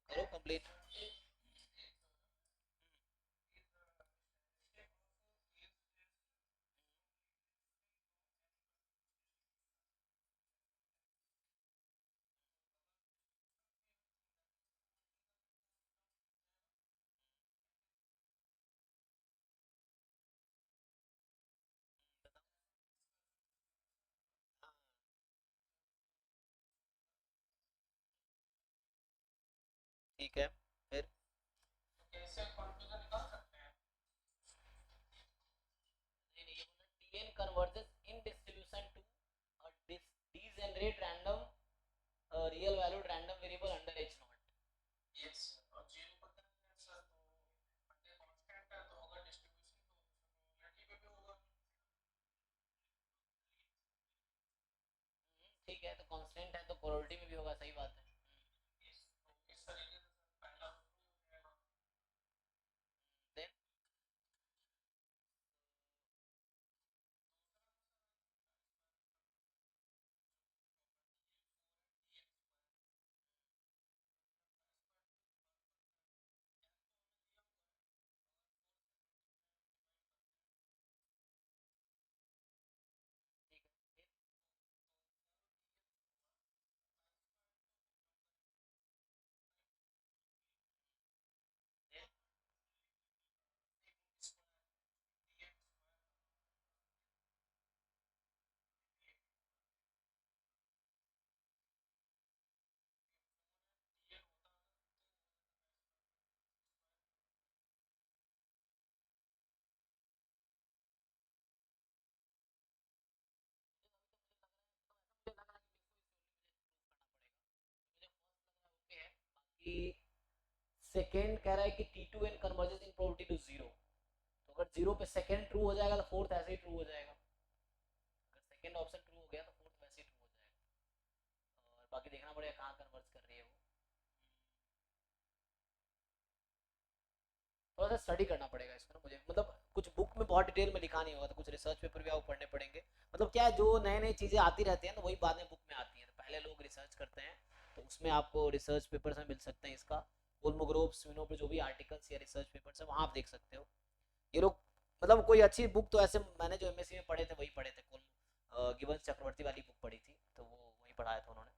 Speaker 1: करो कंप्लीट। ठीक है, फिर
Speaker 4: कैसे कंक्लूजन निकाल सकते हैं?
Speaker 1: नहीं ये बोला Tn converges in distribution to a degenerate random real valued random variable under h naught.
Speaker 4: Yes, और जीरो पता है सर, तो बटे कांस्टेंट है तो होगा डिस्ट्रीब्यूशन, तो प्रोबेबिलिटी पे भी होगा।
Speaker 1: ठीक है, तो कांस्टेंट है तो प्रोबेबिलिटी में भी होगा, सही बात है।
Speaker 4: यस, तो इस तरीके से सर पहला प्रूव हो जाएगा।
Speaker 1: Then ठीक है, फिर then मुझे लग रहा है कि सेकेंड कह रहा है कि T2n converges in probability to 0, तो अगर 0 पे सेकेंड ट्रू हो जाएगा तो फोर्थ ऐसे ही ट्रू हो जाएगा, अगर सेकेंड ऑप्शन ट्रू हो गया तो फोर्थ वैसे ही ट्रू हो जाएगा, और बाकी देखना पड़ेगा कहाँ कन्वर्ज कर रही है वो। थोड़ा सा स्टडी करना पड़ेगा इसको ना मुझे, मतलब कुछ बुक में बहुत डिटेल में लिखा नहीं होगा, तो कुछ रिसर्च पेपर भी आपको पढ़ने पड़ेंगे। मतलब क्या है, जो नए नई चीज़ें आती रहती हैं ना वही बाद में बुक में आती हैं, तो पहले लोग रिसर्च करते हैं तो उसमें आपको रिसर्च पेपर्स में मिल सकते हैं इसका, कोलमोग्रोव स्विनो पे जो भी आर्टिकल्स या रिसर्च पेपर्स है वहाँ आप देख सकते हो। ये लोग मतलब कोई अच्छी बुक तो ऐसे मैंने जो एमएससी में पढ़े थे वही पढ़े थे, गिबन्स चक्रवर्ती वाली बुक पढ़ी थी तो वो वही पढ़ाया था उन्होंने,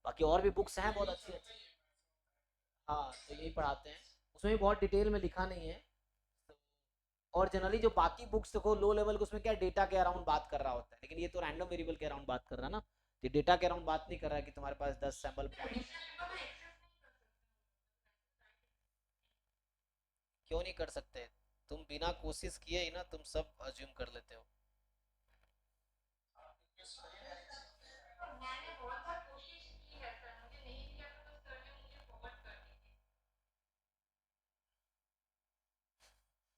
Speaker 1: बाकी और भी बुक्स हैं बहुत अच्छी अच्छी। हाँ तो यही पढ़ाते हैं, उसमें भी बहुत डिटेल में लिखा नहीं है। और जनरली जो बाकी बुक्स देखो लो लेवल के उसमें क्या डेटा के अराउंड बात कर रहा होता है, लेकिन ये तो रैंडम वेरिएबल के अराउंड बात कर रहा है ना, ये डेटा के अराउंड बात नहीं कर रहा है कि तुम्हारे पास 10 सैंपल पॉइंट। क्यों नहीं कर सकते, तुम बिना कोशिश किए ही ना तुम सब अज्यूम कर लेते हो।
Speaker 3: मैंने बहुत बार कोशिश की है सर, मुझे नहीं किया तो सर ने मुझे फॉरवर्ड कर दी थी।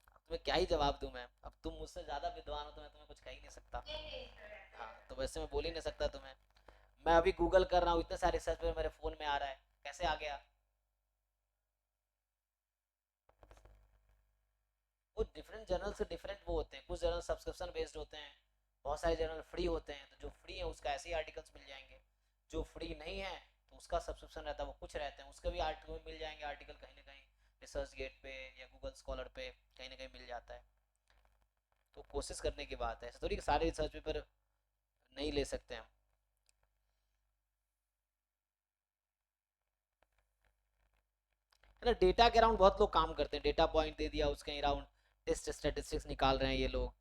Speaker 1: अब तुम्हें क्या ही जवाब दूं मैं, अब तुम मुझसे ज्यादा विद्वान हो तो मैं तुम्हें कुछ कह ही नहीं सकता।
Speaker 3: नहीं नहीं सर, ऐसा
Speaker 1: हाँ तो वैसे मैं बोल ही नहीं सकता तुम्हें, मैं अभी गूगल कर रहा हूँ, इतने सारे रिसर्च पेपर मेरे फोन में आ रहा है, कैसे आ गया। वो डिफरेंट जर्नल से डिफरेंट वो होते हैं, कुछ जर्नल सब्सक्रिप्शन बेस्ड होते हैं, बहुत सारे जर्नल फ्री होते हैं, तो जो फ्री है उसका ऐसे ही आर्टिकल्स मिल जाएंगे, जो फ्री नहीं है तो उसका सब्सक्रिप्शन रहता है, वो कुछ रहते हैं उसके भी आर्टिकल मिल जाएंगे, आर्टिकल कहीं ना कहीं रिसर्च गेट पे या गूगल स्कॉलर पे कहीं ना कहीं मिल जाता है, तो कोशिश करने की बात है, ऐसा थोड़ी कि सारे रिसर्च पेपर नहीं ले सकते हम। है ना, डेटा के अराउंड बहुत लोग काम करते हैं, डेटा पॉइंट दे दिया उसके अराउंड टेस्ट स्टैटिस्टिक्स निकाल रहे हैं ये लोग,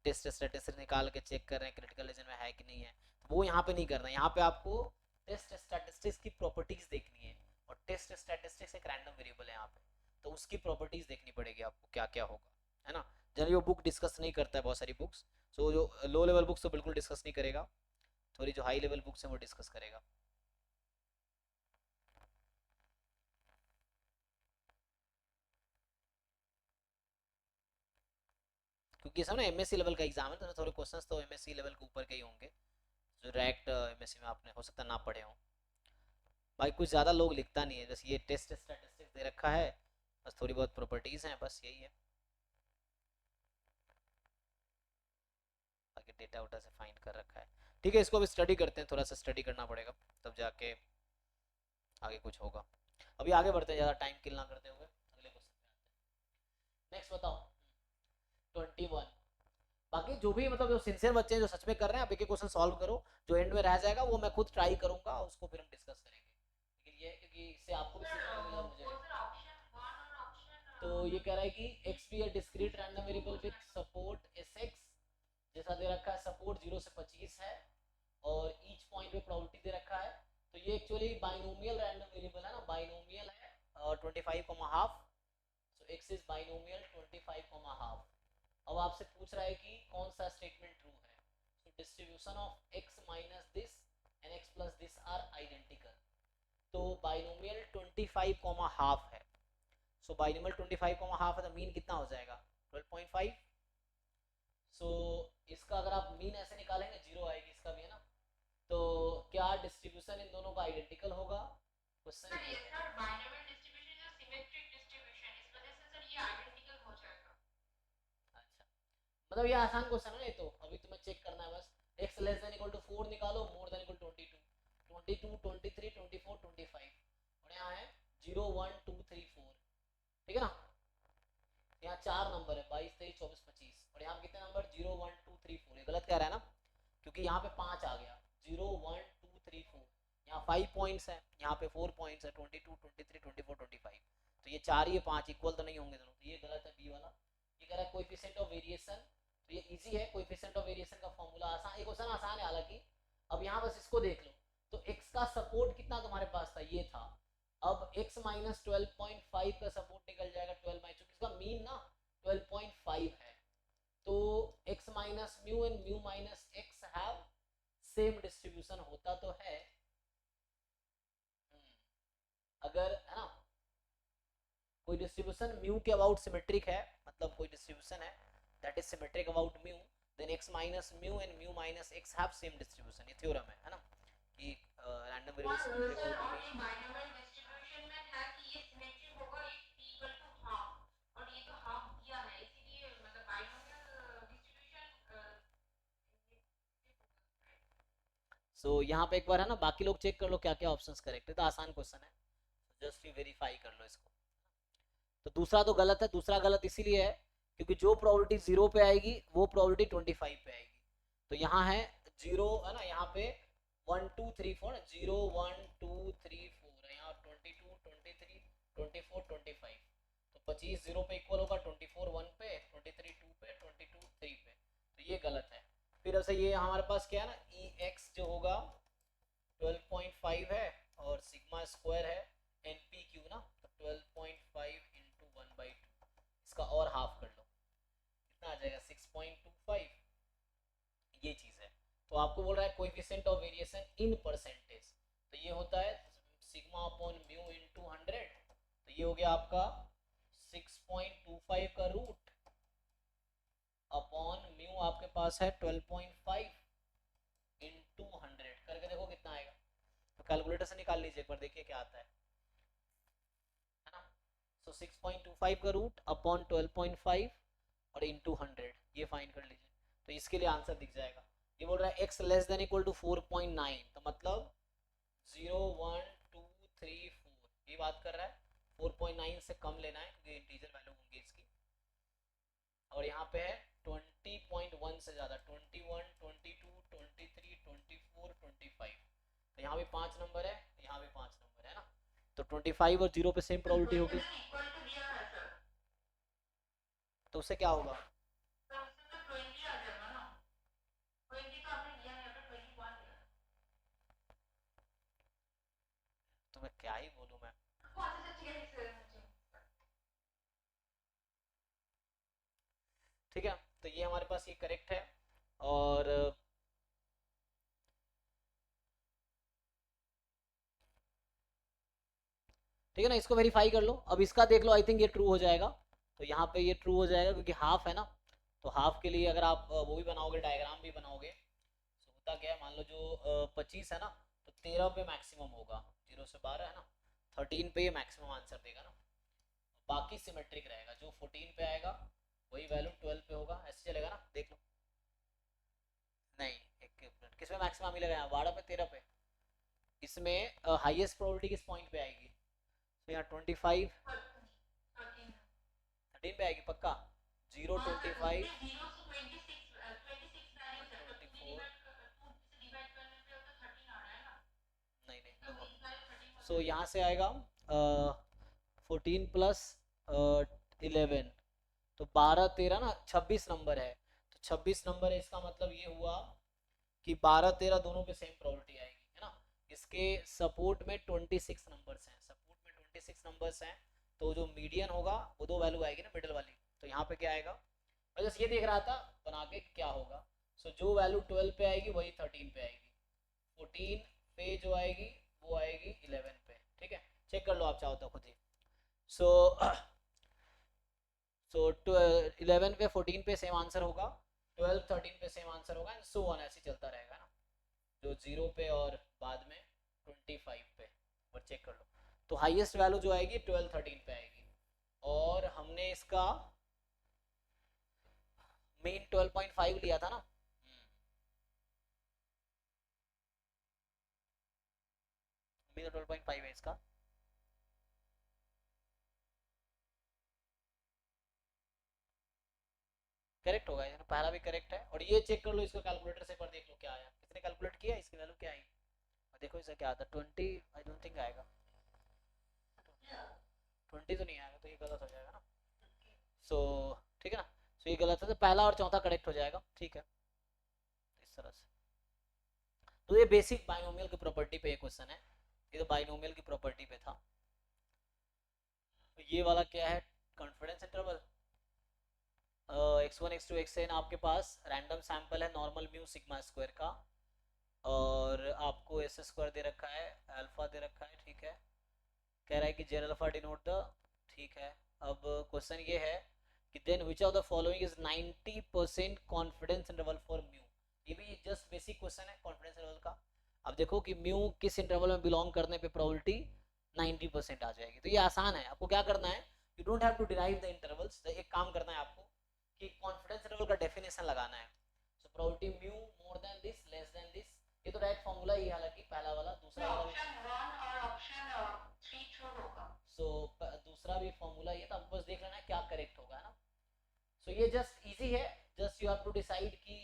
Speaker 1: टेस्ट स्टैटिस्टिक्स निकाल के चेक कर रहे हैं क्रिटिकल रीजन में है कि नहीं है, तो वो यहाँ पे नहीं करना है, यहाँ पे आपको टेस्ट स्टैटिस्टिक्स की प्रॉपर्टीज देखनी है, और टेस्ट स्टैटिस्टिक्स एक रैंडम वेरिएबल है यहाँ पे, तो उसकी प्रॉपर्टीज देखनी पड़ेगी आपको क्या क्या होगा, है ना। जनरली वो बुक डिस्कस नहीं करता है बहुत सारी बुक्स, सो जो लो लेवल बुक्स तो बिल्कुल डिस्कस नहीं करेगा, थोड़ी जो हाई लेवल बुक्स है वो डिस्कस करेगा। क्योंकि सब ना एमएससी लेवल का एग्जाम है तो थोड़े क्वेश्चंस तो एमएससी लेवल के ऊपर के ही होंगे, जो डायरेक्ट एमएससी में आपने हो सकता ना पढ़े हों, भाई कुछ ज़्यादा लोग लिखता नहीं है, बस ये टेस्ट स्टैटिस्टिक्स दे रखा है, बस थोड़ी बहुत प्रॉपर्टीज़ हैं, बस यही है, बाकी डेटा उटा से फाइंड कर रखा है। ठीक है, इसको अभी स्टडी करते हैं, थोड़ा सा स्टडी करना पड़ेगा तब जाके आगे कुछ होगा। अभी आगे बढ़ते हैं ज़्यादा टाइम किल ना करते हुए, अगले क्वेश्चन पे आते हैं। नेक्स्ट बताओ 21। बाकी जो भी मतलब जो सिंसियर बच्चे हैं जो सच में कर रहे हैं, आप एक एक क्वेश्चन सॉल्व करो, जो एंड में रह जाएगा वो मैं खुद ट्राई करूंगा, उसको फिर हम डिस्कस करेंगे, लेकिन ये क्योंकि इससे आपको भी सीखने को मिला मुझे।
Speaker 3: वो सर ऑप्शन 1 और ऑप्शन
Speaker 1: तो ये कह रहा है कि x भी discrete random variable with support sx, जैसा दे रखा है सपोर्ट 0 से 25 है, और ईच पॉइंट पे प्रोबेबिलिटी दे रखा है, तो ये एक्चुअली बाइनोमियल रैंडम वेरिएबल है ना, बाइनोमियल है 25, half, so x is binomial 25, half. अब आपसे पूछ रहा है कि कौन सा स्टेटमेंट ट्रू है। So distribution of x minus this and x plus this are identical. तो बाइनोमियल 25, हाफ है। सो बाइनोमियल 25, हाफ है तो मीन कितना हो जाएगा 12.5। सो इसका अगर आप मीन ऐसे निकालेंगे 0 आएगी, इसका भी है ना। तो क्या डिस्ट्रीब्यूशन इन दोनों का आइडेंटिकल होगा, क्वेश्चन
Speaker 3: सर
Speaker 1: ये
Speaker 3: ये
Speaker 1: है।
Speaker 3: Sir binomial distribution is a symmetric distribution, इस वजह से सर ये आइडेंटिकल हो जाएगा।
Speaker 1: अच्छा, मतलब ये आसान क्वेश्चन है। तो अभी तुम्हें चेक करना है बस, x less than equal to 4 निकालो, मोर देन इक्वल 22, 22, 23, 24, 25, और यहाँ है 0, 1, 2, 3, 4, ठीक है ना। यहाँ 4 नंबर है, 22, 23, 24, 25, और यहाँ कितने नंबर 0, 1, 2, 3, 4। ये गलत कह रहा है ना, क्योंकि यहाँ पे 5 आ गया, 0, 1, 2, 3, 4, यहाँ 5 पॉइंट्स है, यहाँ पे 4 पॉइंट्स है, 22, 23, 24, 25। तो ये 4 ये 5 इक्वल तो नहीं होंगे दोनों, तो ये गलत है बी वाला। ये कह रहा है कोएफिशिएंट ऑफ वेरिएशन, तो ये इजी है। कोएफिशिएंट ऑफ वेरिएशन का फॉर्मूला आसान, एक क्वेश्चन आसान है हालांकि। अब यहाँ बस इसको देख लो, तो x का सपोर्ट कितना तुम्हारे पास था, ये था। अब x माइनस 12.5 का सपोर्ट निकल जाएगा 12 माइनस, क्योंकि इसका मीन ना 12.5 है। तो x minus mu and mu minus x have same distribution होता तो है। अगर है ना कोई डिस्ट्रीब्यूशन म्यू के अबाउट सिमेट्रिक है, मतलब कोई डिस्ट्रीब्यूशन है that is symmetric about mu, then x minus mu and mu minus x have same distribution. ये थ्योरम है ना, कि random variable symmetric
Speaker 3: sir
Speaker 1: about
Speaker 3: और
Speaker 1: म्यू।
Speaker 3: ये बाइनोमियल डिस्ट्रीब्यूशन में था कि ये सिमेट्रिक होगा, ये p इक्वल टू हाफ, और ये तो हाफ दिया है, इसीलिए मतलब बाइनोमियल डिस्ट्रीब्यूशन।
Speaker 1: सो यहाँ पे एक बार है ना बाकी लोग चेक कर लो क्या क्या ऑप्शंस करेक्ट है, तो आसान क्वेश्चन है, जस्ट वेरीफाई कर लो इसको। तो दूसरा तो गलत है, दूसरा गलत इसीलिए है क्योंकि जो प्रोबेबिलिटी 0 पे आएगी वो प्रोबेबिलिटी 25 पे आएगी। तो यहाँ है 0 है ना, यहाँ पे 1 2 3 4 0 1 2 3 4 है, यहाँ 22 23 24 25। तो 25 0 पे इक्वल होगा, 24 1 पे, 23 2 पे, 22 3 पे, तो ये गलत है। फिर ऐसे ये हमारे पास क्या है ना, EX जो होगा 12.5 है और सिग्मा स्क्वायर है NPQ ना, तो 12.5 इंटू 1/2, इसका और हाफ कर लो, कितना आ जाएगा 6.25। ये चीज़ है। तो आपको बोल रहा है coefficient of variation in percentage, तो ये होता है सिग्मा अपॉन म्यू इंटू 100, तो ये हो गया आपका 6.25 का रूट अपॉन म्यू आपके पास है 12.5 इंटू 100, करके देखो कितना आएगा। तो कैलकुलेटर से निकाल लीजिए एक बार, देखिए क्या आता है ना। सो 6.25 का रूट अपॉन 12.5 और इंटू 100, ये फाइंड कर लीजिए, तो इसके लिए आंसर दिख जाएगा। ये बोल रहा है x less than equal to 4.9, तो मतलब 0 1 2 3 4, ये बात कर रहा है 4.9 से कम लेना है क्योंकि इंटीजर वैल्यू होंगी इसकी। और यहाँ पे है 20.1 से ज़्यादा, 21 22 23 24 25, तो यहाँ भी 5 नंबर है, यहाँ भी 5 नंबर है ना। तो 25 और 0 पे सेम प्रोबेबिलिटी होगी,
Speaker 3: इक्वल टू दिया है सर,
Speaker 1: तो उससे क्या होगा,
Speaker 3: तो उससे तो 20 आ जाएगा ना, 20 तो आपने लिया है, तो 21 लिया।
Speaker 1: तो मैं क्या ही बोलूँ मैं।
Speaker 3: कौन सा ठीक है सर मुझे।
Speaker 1: ठीक है, तो ये हमारे पास ये करेक्ट है। और ठीक है ना, इसको वेरीफाई कर लो। अब इसका देख लो, आई थिंक ये ट्रू हो जाएगा। तो यहाँ पे ये ट्रू हो जाएगा क्योंकि हाफ है ना, तो हाफ के लिए अगर आप वो भी बनाओगे, डायग्राम भी बनाओगे, तो होता क्या है, मान लो जो 25 है ना, तो 13 पे मैक्सिमम होगा, 0 से 12 है ना, 13 पे ये मैक्सिमम आंसर देगा ना। बाकी सिमेट्रिक रहेगा, जो 14 पे आएगा वही वैल्यू 12 पे होगा, ऐसे चलेगा ना, देख लो। नहीं, एक मिनट, किस में मैक्सिमम मिलेगा, यहाँ 12 पे 13 पे, इसमें हाईएस्ट प्रोबेबिलिटी किस पॉइंट पे आएगी, तो यहाँ 25 13 पे आएगी पक्का, 0 25 नहीं नहीं देखो, सो यहाँ से आएगा 14 प्लस 11, तो 12 13 ना 26 नंबर है, तो 26 नंबर है, इसका मतलब ये हुआ कि 12 13 दोनों पे सेम प्रोबेबिलिटी आएगी, है ना। इसके सपोर्ट में 26 नंबर्स हैं, सपोर्ट में 26 नंबर्स हैं, तो जो मीडियन होगा वो 2 वैल्यू आएगी ना मिडिल वाली, तो यहाँ पे क्या आएगा, मैं बस ये देख रहा था बना के क्या होगा। सो जो वैल्यू 12 पे आएगी वही 13 पे आएगी, 14 पे जो आएगी वो आएगी 11 पे, ठीक है, चेक कर लो आप चाहो तो खुद ही। सो 11 पे 14 पे सेम आंसर होगा, 12 13 पे सेम आंसर होगा, एंड सो ऑन, ऐसे चलता रहेगा ना, जो 0 पे और बाद में 25 पे, और चेक कर लो। तो हाईएस्ट वैल्यू जो आएगी 12 13 पे आएगी, और हमने इसका मेन 12.5 लिया था ना, मेन 12.5 है इसका, करेक्ट होगा, यानी पहला भी करेक्ट है। और ये चेक कर लो इसको कैलकुलेटर से, पर देख लो क्या आया, किसने कैलकुलेट किया, इसकी वैल्यू क्या आई, और देखो इसका क्या आता है 20, आई डोंट थिंक आएगा 20 तो नहीं आएगा, तो ये गलत हो जाएगा ना। सो ठीक है ना, सो ये गलत है, तो पहला और चौथा करेक्ट हो जाएगा, ठीक है, इस तरह से। तो ये बेसिक बाइनोमियल की प्रॉपर्टी पे क्वेश्चन है, ये तो बाइनोमियल की प्रॉपर्टी पे था। तो ये वाला क्या है, confidence interval, x1 x2 xn आपके पास रैंडम सैंपल है नॉर्मल म्यू सिग्मा स्क्वायर का, और आपको एस स्क्वायर दे रखा है, अल्फा दे रखा है, ठीक है, कह रहा है कि जेड अल्फा डिनोट द, ठीक है। अब क्वेश्चन ये है कि then which of the following is 90% confidence interval for mu, ये भी जस्ट बेसिक क्वेश्चन है कॉन्फिडेंस इंटरवल का। अब देखो कि म्यू किस इंटरवल में बिलोंग करने पे प्रोबेबिलिटी 90% आ जाएगी, तो ये आसान है, आपको क्या करना है, you don't have to derive the intervals, एक काम करना है आपको कि कॉन्फिडेंस इंटरवल का डेफिनेशन लगाना है। So probability mu more than this less than this, ये तो डायरेक्ट फार्मूला ही है, हालांकि पहला वाला, दूसरा वाला
Speaker 3: ऑप्शन 1 और ऑप्शन 3 ट्रू होगा।
Speaker 1: सो दूसरा भी फार्मूला ये, तो आपको बस देख लेना है क्या करेक्ट होगा ना। सो ये जस्ट इजी है, just you have to decide कि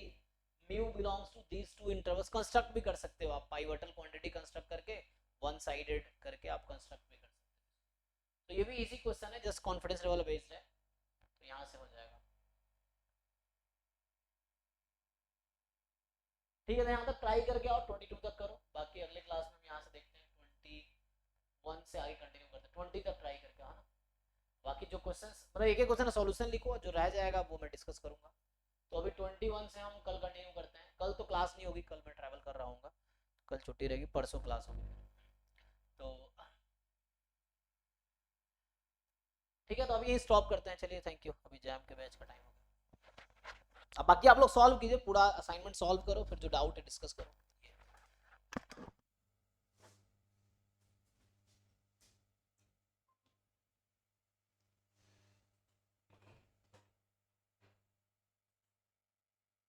Speaker 1: mu belongs to these two intervals, construct भी कर सकते हो आप, पाइवटल क्वांटिटी कंस्ट्रक्ट करके वन साइडेड करके आप कंस्ट्रक्ट भी कर सकते हो। तो ये भी इजी क्वेश्चन है, जस्ट कॉन्फिडेंस लेवल बेस्ड है, तो यहाँ से हो जाएगा, ठीक है। तो यहाँ तक ट्राई करके आओ, 22 तक करो, बाकी अगले क्लास में हम यहाँ से देखते हैं 21 से आगे कंटिन्यू करते हैं, 20 तक ट्राई करके आओ ना। बाकी जो क्वेश्चंस, मतलब एक एक क्वेश्चन सॉल्यूशन लिखो, जो रह जाएगा वो मैं डिस्कस करूंगा। तो अभी 21 से हम कल कंटिन्यू करते हैं, कल तो क्लास नहीं होगी, कल मैं ट्रैवल कर रहा हूँ, कल छुट्टी रहेगी, परसों क्लास होगी, तो ठीक है। तो अभी यही स्टॉप करते हैं, चलिए, थैंक यू, अभी जैम के बैच का टाइम हो गया। अब बाकी आप लोग सॉल्व कीजिए, पूरा असाइनमेंट सॉल्व करो, फिर जो डाउट है डिस्कस करो।